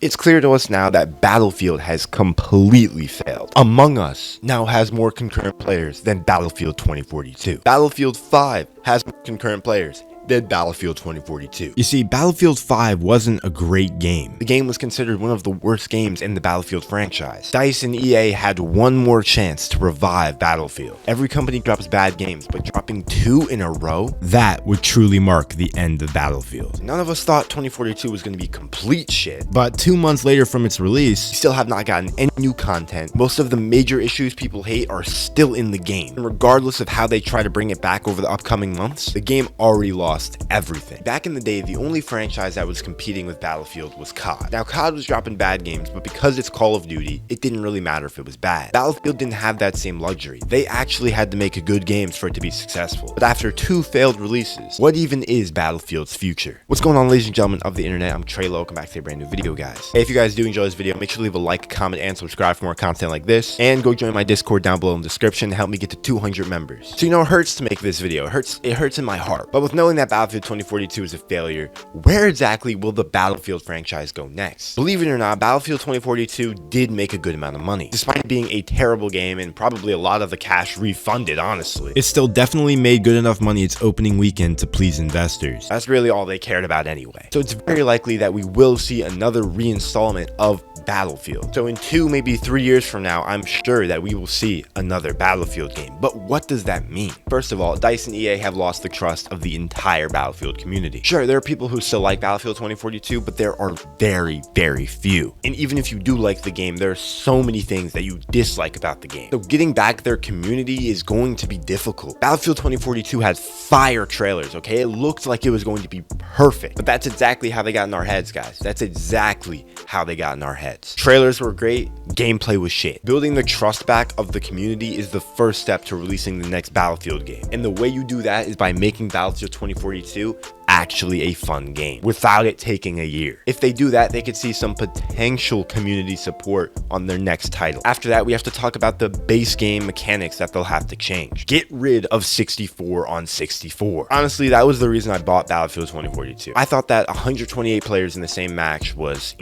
It's clear to us now that Battlefield has completely failed. Among Us now has more concurrent players than Battlefield 2042. Battlefield 5 has more concurrent players than Battlefield 2042. You see, Battlefield 5 wasn't a great game. The game was considered one of the worst games in the Battlefield franchise. DICE and EA had one more chance to revive Battlefield. Every company drops bad games, but dropping 2 in a row? That would truly mark the end of Battlefield. None of us thought 2042 was going to be complete shit. But 2 months later from its release, We still have not gotten any new content. Most of the major issues people hate are still in the game. And regardless of how they try to bring it back over the upcoming months, the game already lost everything. Back in the day, the only franchise that was competing with Battlefield was COD. Now, COD was dropping bad games, but because it's Call of Duty, it didn't really matter if it was bad. Battlefield didn't have that same luxury. They actually had to make good games for it to be successful. But after 2 failed releases, what even is Battlefield's future? What's going on, ladies and gentlemen of the internet? I'm Treyllo. Welcome back to a brand new video, guys. Hey, if you guys do enjoy this video, make sure to leave a like, comment, and subscribe for more content like this. And go join my Discord down below in the description to help me get to 200 members. So, it hurts to make this video. It hurts in my heart. But with knowing that Battlefield 2042 is a failure, where exactly will the Battlefield franchise go next? Believe it or not, Battlefield 2042 did make a good amount of money. Despite it being a terrible game and probably a lot of the cash refunded, honestly. it still definitely made good enough money its opening weekend to please investors. That's really all they cared about anyway. So it's very likely that we will see another reinstallment of Battlefield. So in 2, maybe 3 years from now, I'm sure that we will see another Battlefield game. But what does that mean? First of all, DICE and EA have lost the trust of the entire Battlefield community. Sure, there are people who still like Battlefield 2042, but there are very, very few. And even if you do like the game, there are so many things that you dislike about the game. So getting back their community is going to be difficult. Battlefield 2042 had fire trailers, okay? It looked like it was going to be perfect. But that's exactly how they got in our heads, guys. That's exactly how they got in our heads. Trailers were great, gameplay was shit. Building the trust back of the community is the first step to releasing the next Battlefield game. And the way you do that is by making Battlefield 2042 actually a fun game without it taking a year. If they do that, they could see some potential community support on their next title. After that, we have to talk about the base game mechanics that they'll have to change. Get rid of 64 on 64. Honestly, that was the reason I bought Battlefield 2042. I thought that 128 players in the same match was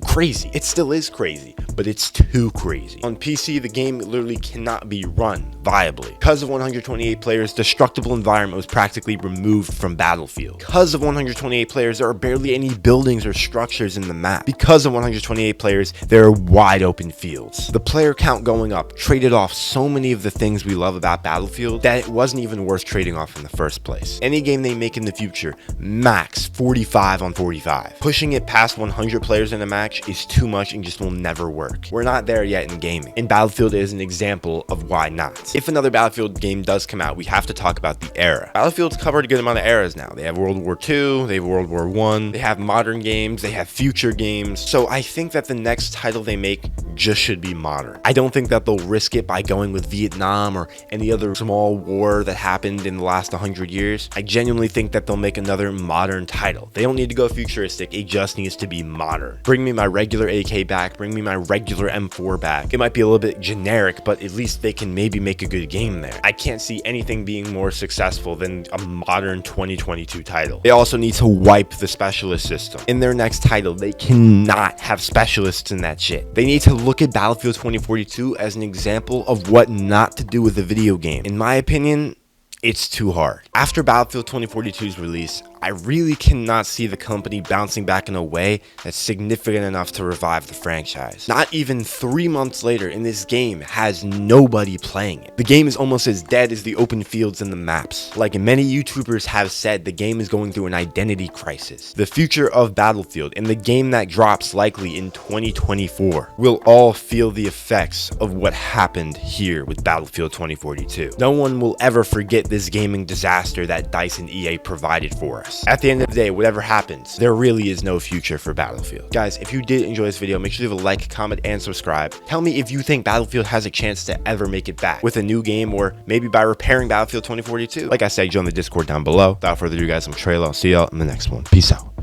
crazy. It still is crazy, but it's too crazy. On PC, the game literally cannot be run viably. Because of 128 players, destructible environment was practically removed from Battlefield. Because of 128 players, there are barely any buildings or structures in the map. Because of 128 players, there are wide open fields. The player count going up traded off so many of the things we love about Battlefield that it wasn't even worth trading off in the first place. Any game they make in the future, max 45 on 45. Pushing it past 100 players in a match is too much and just will never work. We're not there yet in gaming, and Battlefield is an example of why not. If another Battlefield game does come out, we have to talk about the era. Battlefield's covered a good amount of eras now. They have World War II, they have World War I, they have modern games, they have future games. So I think that the next title they make just should be modern. I don't think that they'll risk it by going with Vietnam or any other small war that happened in the last 100 years. I genuinely think that they'll make another modern title. They don't need to go futuristic, it just needs to be modern. Bring me my regular AK back, bring me my regular M4 back. It might be a little bit generic, but at least they can maybe make a good game there. I can't see anything being more successful than a modern 2022 title. They also need to wipe the specialist system. In their next title, they cannot have specialists in that shit. They need to look at Battlefield 2042 as an example of what not to do with a video game. In my opinion, it's too hard. After Battlefield 2042's release, I really cannot see the company bouncing back in a way that's significant enough to revive the franchise. Not even 3 months later, and this game has nobody playing it. The game is almost as dead as the open fields and the maps. Like many YouTubers have said, the game is going through an identity crisis. The future of Battlefield and the game that drops likely in 2024 will all feel the effects of what happened here with Battlefield 2042. No one will ever forget this gaming disaster that DICE and EA provided for us. At the end of the day, whatever happens, there really is no future for Battlefield. Guys, if you did enjoy this video, make sure to leave a like, comment, and subscribe. Tell me if you think Battlefield has a chance to ever make it back with a new game, or maybe by repairing Battlefield 2042. Like I said, join the Discord down below. Without further ado, guys, I'm Treyllo. I'll see y'all in the next one. Peace out.